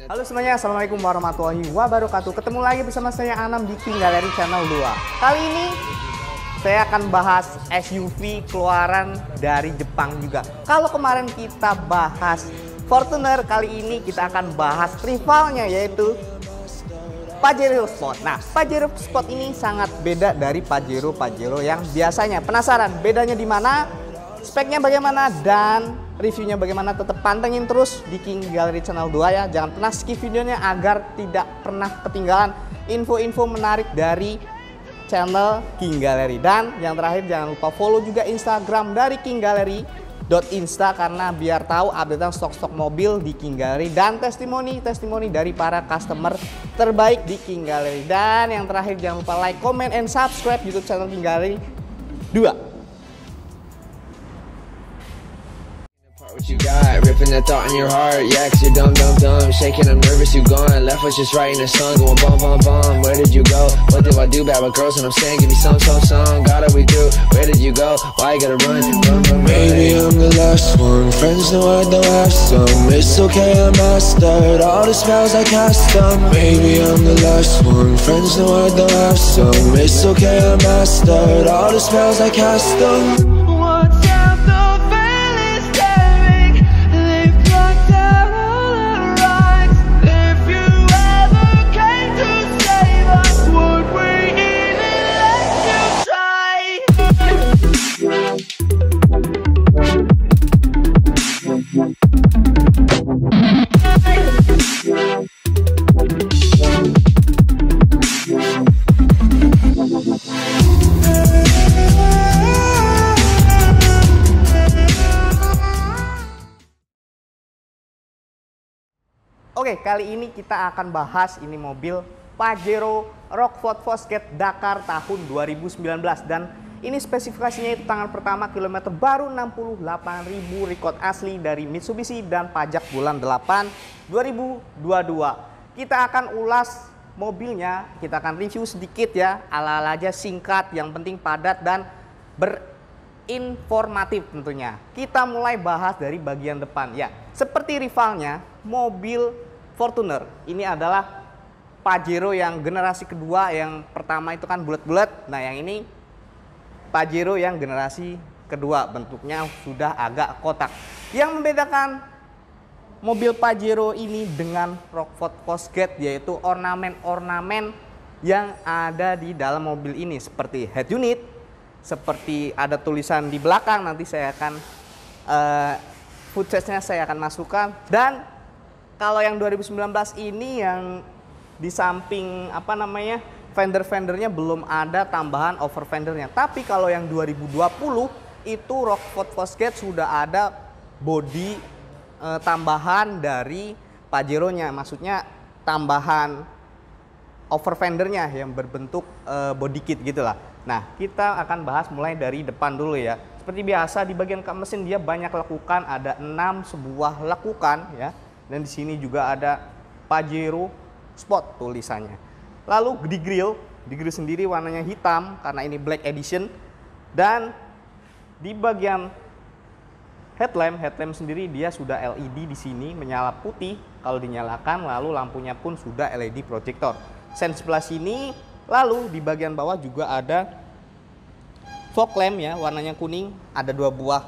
Halo semuanya, assalamualaikum warahmatullahi wabarakatuh. Ketemu lagi bersama saya Anam di King Gallery Channel 2. Kali ini saya akan bahas SUV keluaran dari Jepang juga. Kalau kemarin kita bahas Fortuner, kali ini kita akan bahas rivalnya yaitu Pajero Sport. Nah, Pajero Sport ini sangat beda dari Pajero yang biasanya. Penasaran bedanya di mana? Speknya bagaimana dan reviewnya bagaimana? Tetap pantengin terus di King Gallery Channel 2 ya. Jangan pernah skip videonya agar tidak pernah ketinggalan info-info menarik dari channel King Gallery. Dan yang terakhir jangan lupa follow juga Instagram dari King Gallery .insta karena biar tahu updatean stok-stok mobil di King Gallery dan testimoni dari para customer terbaik di King Gallery. Dan yang terakhir jangan lupa like, comment, and subscribe YouTube channel King Gallery 2. What you got, ripping that thought in your heart, yeah, cause you're dumb, shaking, I'm nervous, you gone, left was just writing a song, going bum, where did you go, what did I do bad with girls, and I'm saying, give me some, got it, we do, where did you go, why you gotta run, maybe I'm the last one, friends know I don't have some, it's okay, I mastered, all the spells I cast them, maybe I'm the last one, friends know I don't have some, it's okay, I mastered, all the spells I cast them. Oke, kali ini kita akan bahas ini mobil Pajero Rockford Fosgate Dakar tahun 2019 dan ini spesifikasinya itu tangan pertama kilometer baru 68.000 record asli dari Mitsubishi dan pajak bulan 8 2022. Kita akan ulas mobilnya, kita akan review sedikit ya, ala-ala aja singkat, yang penting padat dan berinformatif tentunya. Kita mulai bahas dari bagian depan ya. Seperti rivalnya, mobil Fortuner ini adalah Pajero yang generasi kedua, yang pertama itu kan bulat-bulat. Nah, yang ini Pajero yang generasi kedua, bentuknya sudah agak kotak. Yang membedakan mobil Pajero ini dengan Rockford Fosgate yaitu ornamen-ornamen yang ada di dalam mobil ini, seperti head unit, seperti ada tulisan di belakang, nanti saya akan footage-nya saya akan masukkan. Dan kalau yang 2019 ini yang di samping fender-fendernya belum ada tambahan over fendernya. Tapi kalau yang 2020 itu Rockford Fosgate sudah ada body tambahan dari Pajero-nya, maksudnya tambahan over fendernya yang berbentuk body kit gitulah. Nah, kita akan bahas mulai dari depan dulu ya. Seperti biasa di bagian kap mesin dia banyak lekukan, ada 6 sebuah lekukan ya. Dan di sini juga ada Pajero Sport tulisannya. Lalu di grill sendiri warnanya hitam karena ini black edition. Dan di bagian headlamp sendiri dia sudah LED di sini menyala putih kalau dinyalakan, lalu lampunya pun sudah LED projector. Sen sebelah sini, lalu di bagian bawah juga ada fog lamp ya, warnanya kuning, ada 2 buah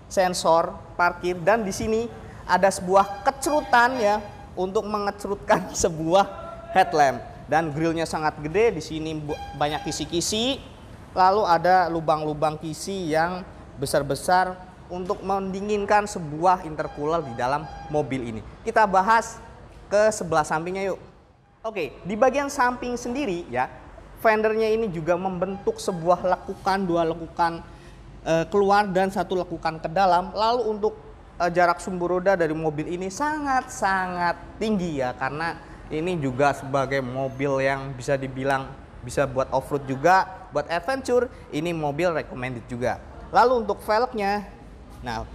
sensor parkir dan di sini ada sebuah kecerutan ya untuk mengecerutkan sebuah headlamp. Dan grillnya sangat gede, di sini banyak kisi-kisi. Lalu ada lubang-lubang kisi yang besar-besar untuk mendinginkan sebuah intercooler di dalam mobil ini. Kita bahas ke sebelah sampingnya yuk. Oke, di bagian samping sendiri ya, fendernya ini juga membentuk sebuah lekukan, 2 lekukan keluar dan 1 lekukan ke dalam. Lalu untuk jarak sumbu roda dari mobil ini sangat-sangat tinggi ya, karena ini juga sebagai mobil yang bisa dibilang bisa buat off-road juga, buat adventure, ini mobil recommended juga. Lalu untuk velgnya, nah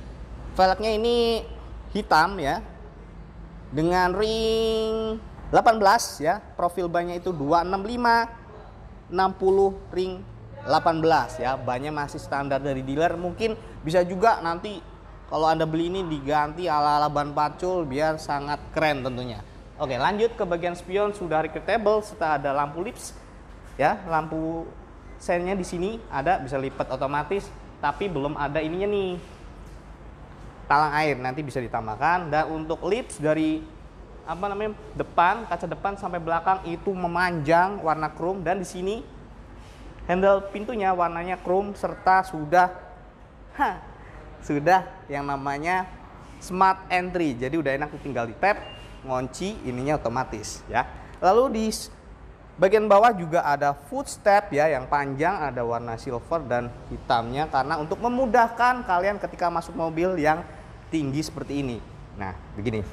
velgnya ini hitam ya, dengan ring 18 ya, profil bannya itu 265 60 ring 18 ya, bannya masih standar dari dealer. Mungkin bisa juga nanti kalau Anda beli ini diganti ala-ala ban pacul biar sangat keren tentunya. Oke, lanjut ke bagian spion sudah rechargeable serta ada lampu lips ya, lampu sennya di sini ada, bisa lipat otomatis, tapi belum ada ininya nih, talang air, nanti bisa ditambahkan. Dan untuk lips dari depan, kaca depan sampai belakang itu memanjang warna chrome, dan di sini handle pintunya warnanya chrome serta sudah yang namanya smart entry. Jadi udah enak, tinggal di tap, ngunci, ininya otomatis ya. Lalu di bagian bawah juga ada footstep ya, yang panjang, ada warna silver dan hitamnya karena untuk memudahkan kalian ketika masuk mobil yang tinggi seperti ini. Nah, begini.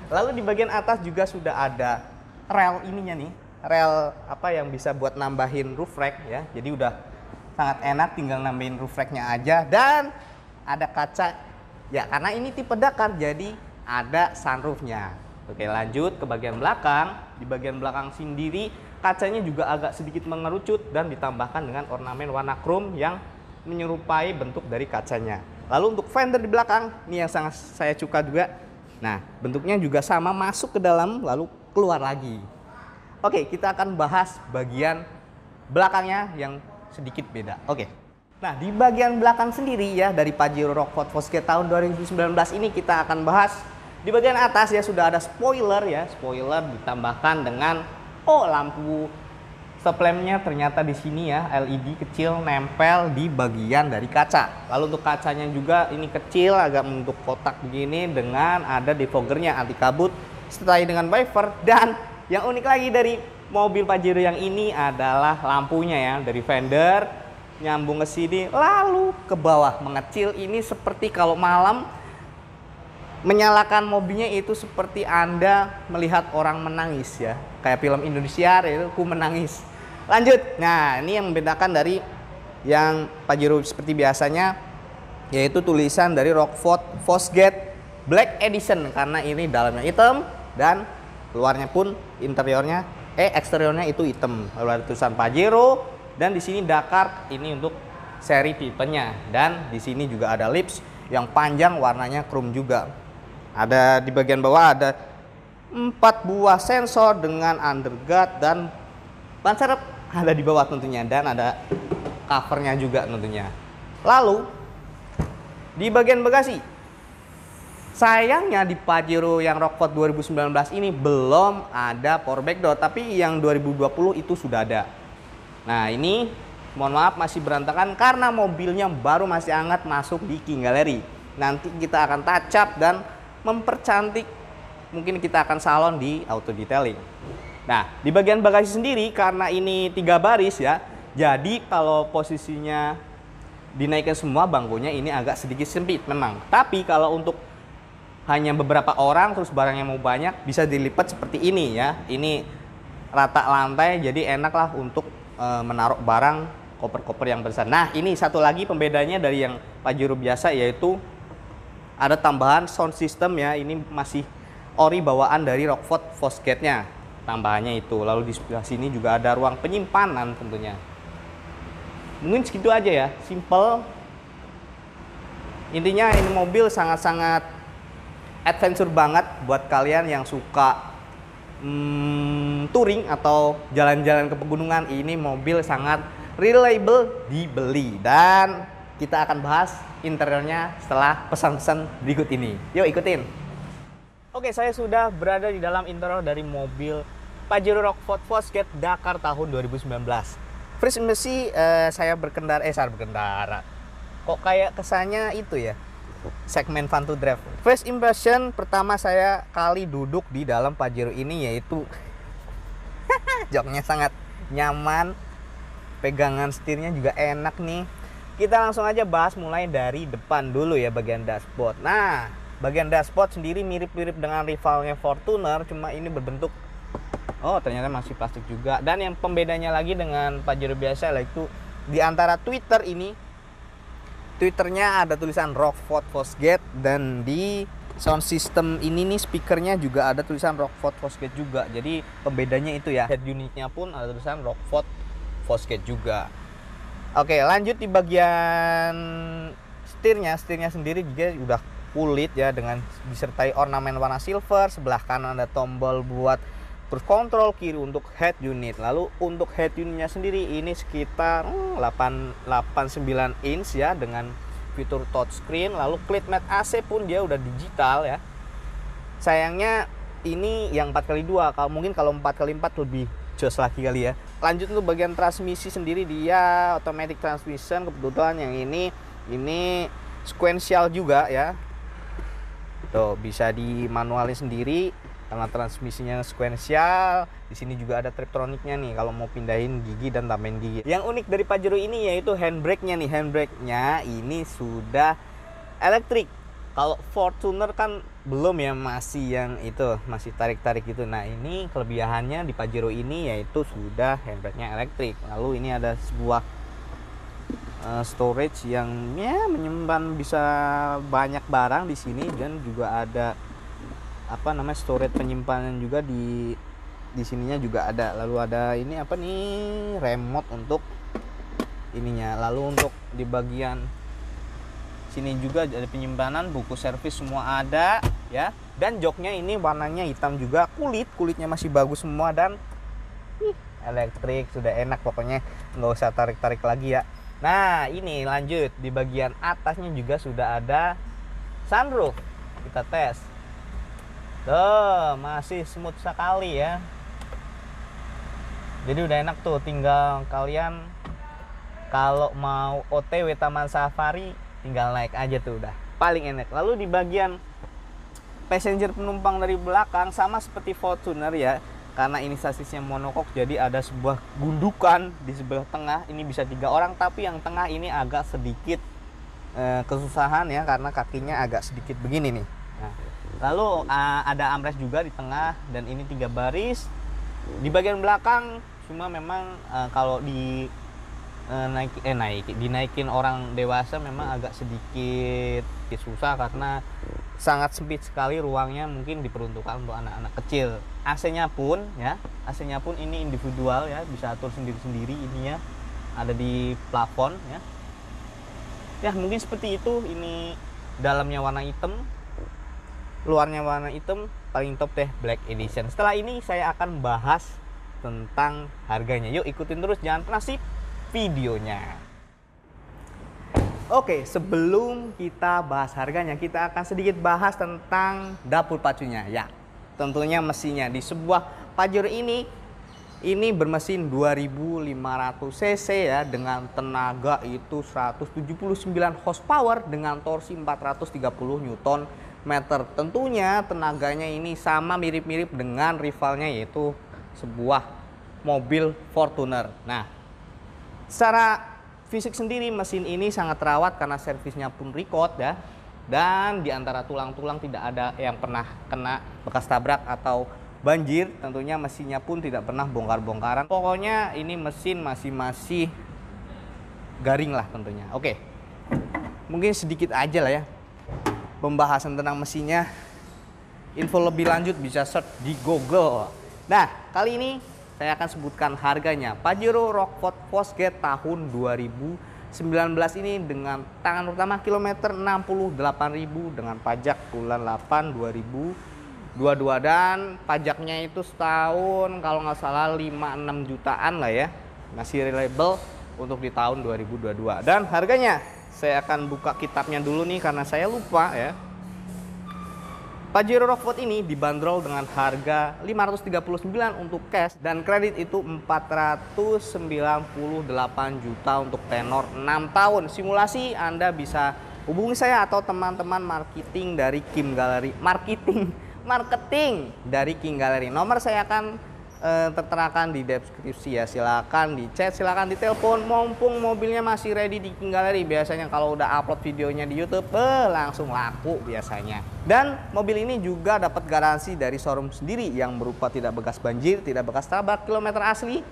Lalu di bagian atas juga sudah ada rel ininya nih, rel yang bisa buat nambahin roof rack ya. Jadi udah sangat enak, tinggal nambahin roof racknya aja. Dan ada kaca ya, karena ini tipe Dakar jadi ada sunroofnya. Oke, lanjut ke bagian belakang. Di bagian belakang sendiri kacanya juga agak sedikit mengerucut dan ditambahkan dengan ornamen warna chrome yang menyerupai bentuk dari kacanya. Lalu untuk fender di belakang, ini yang sangat saya suka juga. Nah, bentuknya juga sama, masuk ke dalam lalu keluar lagi. Oke, kita akan bahas bagian belakangnya yang sedikit beda. Oke. Nah, di bagian belakang sendiri ya, dari Pajero Rockford Fosgate tahun 2019 ini kita akan bahas. Di bagian atas ya sudah ada spoiler ya, spoiler ditambahkan dengan lampu stop lampnya ternyata di sini ya, LED kecil nempel di bagian dari kaca. Lalu untuk kacanya juga ini kecil, agak bentuk kotak begini dengan ada defoggernya anti kabut, sertai dengan wiper. Dan yang unik lagi dari mobil Pajero yang ini adalah lampunya ya, dari fender nyambung ke sini lalu ke bawah mengecil. Ini seperti kalau malam menyalakan mobilnya itu seperti Anda melihat orang menangis ya, kayak film Indonesia itu Ku Menangis. Lanjut. Nah, ini yang membedakan dari yang Pajero seperti biasanya, yaitu tulisan dari Rockford Fosgate Black Edition, karena ini dalamnya hitam dan luarnya pun eksteriornya itu hitam. Lalu ada tulisan Pajero dan di sini Dakar, ini untuk seri tipenya. Dan di sini juga ada lips yang panjang, warnanya chrome juga. Ada di bagian bawah ada 4 buah sensor dengan underguard dan ban serep ada di bawah tentunya, dan ada covernya juga tentunya. Lalu di bagian bagasi, sayangnya di Pajero yang Rockford 2019 ini belum ada power back door, tapi yang 2020 itu sudah ada. Nah, ini mohon maaf masih berantakan karena mobilnya baru masih hangat masuk di King Gallery. Nanti kita akan touch up dan mempercantik, mungkin kita akan salon di auto detailing. Nah, di bagian bagasi sendiri karena ini 3 baris ya, jadi kalau posisinya dinaikkan semua bangkunya ini agak sedikit sempit memang. Tapi kalau untuk hanya beberapa orang terus barangnya mau banyak, bisa dilipat seperti ini ya. Ini rata lantai, jadi enak lah untuk menaruh barang, koper-koper yang besar. Nah, ini satu lagi pembedanya dari yang Pajero biasa, yaitu ada tambahan sound system ya. Ini masih ori bawaan dari Rockford Fosgate-nya, tambahannya itu. Lalu di sebelah sini juga ada ruang penyimpanan tentunya. Mungkin segitu aja ya, simple. Intinya ini mobil sangat-sangat adventure banget buat kalian yang suka touring atau jalan-jalan ke pegunungan. Ini mobil sangat reliable dibeli, dan kita akan bahas interiornya setelah pesan-pesan berikut ini. Yuk ikutin. Oke, saya sudah berada di dalam interior dari mobil Pajero Rockford Fosgate Dakar tahun 2019. First impression saya berkendara. Kok kayak kesannya itu ya, segmen fun to drive. First impression pertama saya kali duduk di dalam Pajero ini yaitu joknya sangat nyaman, pegangan setirnya juga enak nih. Kita langsung aja bahas mulai dari depan dulu ya, bagian dashboard. Nah, bagian dashboard sendiri mirip-mirip dengan rivalnya Fortuner, cuma ini berbentuk ternyata masih plastik juga. Dan yang pembedanya lagi dengan Pajero biasa yaitu di antara Twitter ini, Twitternya ada tulisan Rockford Fosgate, dan di sound system ini nih speakernya juga ada tulisan Rockford Fosgate juga. Jadi pembedanya itu ya, head unitnya pun ada tulisan Rockford Fosgate juga. Oke, lanjut di bagian setirnya sendiri juga udah kulit ya, dengan disertai ornamen warna silver. Sebelah kanan ada tombol buat cruise control, kiri untuk head unit. Lalu untuk head unitnya sendiri ini sekitar 89 inch ya, dengan fitur touchscreen. Lalu climate AC pun dia udah digital ya. Sayangnya ini yang 4x2, kalau 4x4 lebih jos lagi kali ya. Lanjut untuk bagian transmisi sendiri, dia automatic transmission. Kebetulan yang ini sequential juga ya. Tuh, bisa dimanualin sendiri karena transmisinya sequential. Di sini juga ada Triptroniknya nih kalau mau pindahin gigi dan tambahin gigi. Yang unik dari Pajero ini yaitu handbrake-nya nih. Handbrake-nya ini sudah elektrik. Kalau Fortuner kan belum ya, masih yang itu, masih tarik-tarik gitu. Nah, ini kelebihannya di Pajero ini yaitu sudah handbrake-nya elektrik. Lalu ini ada sebuah storage yang ya menyimpan bisa banyak barang di sini, dan juga ada apa namanya storage penyimpanan juga di sininya juga ada. Lalu ada ini apa nih, remote untuk ininya. Lalu untuk di bagian sini juga ada penyimpanan, buku servis semua ada ya. Dan joknya ini warnanya hitam juga, kulitnya masih bagus semua, dan elektrik, sudah enak pokoknya, nggak usah tarik-tarik lagi ya. Nah, ini lanjut di bagian atasnya juga sudah ada sunroof. Kita tes. Tuh, masih smooth sekali ya. Jadi udah enak tuh, tinggal kalian kalau mau OTW Taman Safari tinggal naik aja tuh, udah paling enak. Lalu di bagian passenger penumpang dari belakang sama seperti Fortuner ya. Karena ini sasisnya monokok, jadi ada sebuah gundukan di sebelah tengah. Ini bisa 3 orang, tapi yang tengah ini agak sedikit kesusahan ya, karena kakinya agak sedikit begini nih. Nah, lalu ada armrest juga di tengah, dan ini 3 baris. Di bagian belakang cuma memang kalau dinaikin orang dewasa memang agak sedikit susah, karena sangat sempit sekali ruangnya, mungkin diperuntukkan untuk anak-anak kecil. AC-nya pun ini individual ya, bisa atur sendiri-sendiri. ininya ada di plafon ya. Ya mungkin seperti itu. Ini dalamnya warna hitam, luarnya warna hitam, paling top deh Black Edition. Setelah ini saya akan bahas tentang harganya. Yuk ikutin terus, jangan pernah skip videonya. Oke, sebelum kita bahas harganya, kita akan sedikit bahas tentang dapur pacunya. Ya, tentunya mesinnya. Di sebuah Pajero ini bermesin 2500 cc ya, dengan tenaga itu 179 horsepower dengan torsi 430 Nm. Tentunya tenaganya ini sama mirip-mirip dengan rivalnya, yaitu sebuah mobil Fortuner. Nah, secara fisik sendiri mesin ini sangat terawat karena servisnya pun record ya. Dan di antara tulang-tulang tidak ada yang pernah kena bekas tabrak atau banjir. Tentunya mesinnya pun tidak pernah bongkar-bongkaran. Pokoknya ini mesin masih garing lah tentunya. Oke, mungkin sedikit aja lah ya pembahasan tentang mesinnya. Info lebih lanjut bisa search di Google. Nah, kali ini saya akan sebutkan harganya. Pajero Rockford Fosgate tahun 2019 ini dengan tangan pertama kilometer 68.000 dengan pajak bulan 8 2022, dan pajaknya itu setahun kalau nggak salah 5-6 jutaan lah ya. Masih reliable untuk di tahun 2022. Dan harganya saya akan buka kitabnya dulu nih karena saya lupa ya. Pajero Rockford ini dibanderol dengan harga 539 untuk cash, dan kredit itu 498 juta untuk tenor 6 tahun. Simulasi Anda bisa hubungi saya atau teman-teman marketing dari King Gallery. Marketing dari King Gallery. Nomor saya akan terterakan di deskripsi ya. Silakan di chat, silakan di telepon. Mumpung mobilnya masih ready di King Gallery. Biasanya kalau udah upload videonya di YouTube langsung laku biasanya. Dan mobil ini juga dapat garansi dari showroom sendiri yang berupa tidak bekas banjir, tidak bekas tabrak, kilometer asli,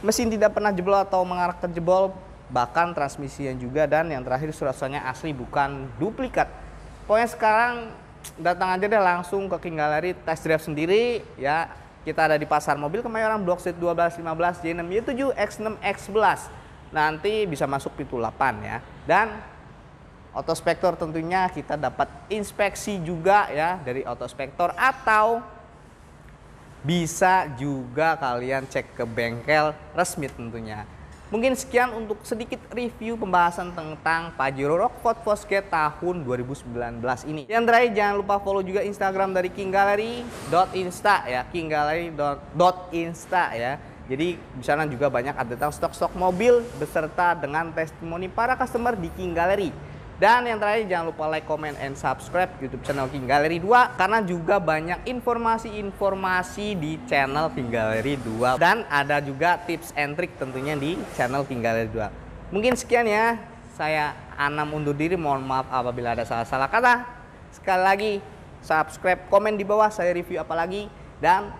mesin tidak pernah jebol atau mengarah ke jebol, bahkan transmisinya juga, dan yang terakhir surat-suratnya asli bukan duplikat. Pokoknya sekarang datang aja deh langsung ke King Gallery, test drive sendiri ya. Kita ada di Pasar Mobil Kemayoran, Blok C 1215 J6 Y7 X6 X11. Nanti bisa masuk pintu 8 ya. Dan Autospektor tentunya kita dapat inspeksi juga ya dari Autospektor, atau bisa juga kalian cek ke bengkel resmi tentunya. Mungkin sekian untuk sedikit review pembahasan tentang Pajero Rockford Fosgate tahun 2019 ini. Yang terakhir, jangan lupa follow juga Instagram dari King Gallery.insta ya, kinggallery.insta ya. Jadi di sana juga banyak ada tentang stok-stok mobil beserta dengan testimoni para customer di King Gallery. Dan yang terakhir, jangan lupa like, comment, and subscribe YouTube channel King Gallery 2 karena juga banyak informasi-informasi di channel King Gallery 2 dan ada juga tips and trick tentunya di channel King Gallery 2. Mungkin sekian ya, saya Anam undur diri, mohon maaf apabila ada salah-salah kata. Sekali lagi subscribe, komen di bawah saya review apa lagi, dan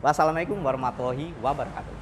wassalamualaikum warahmatullahi wabarakatuh.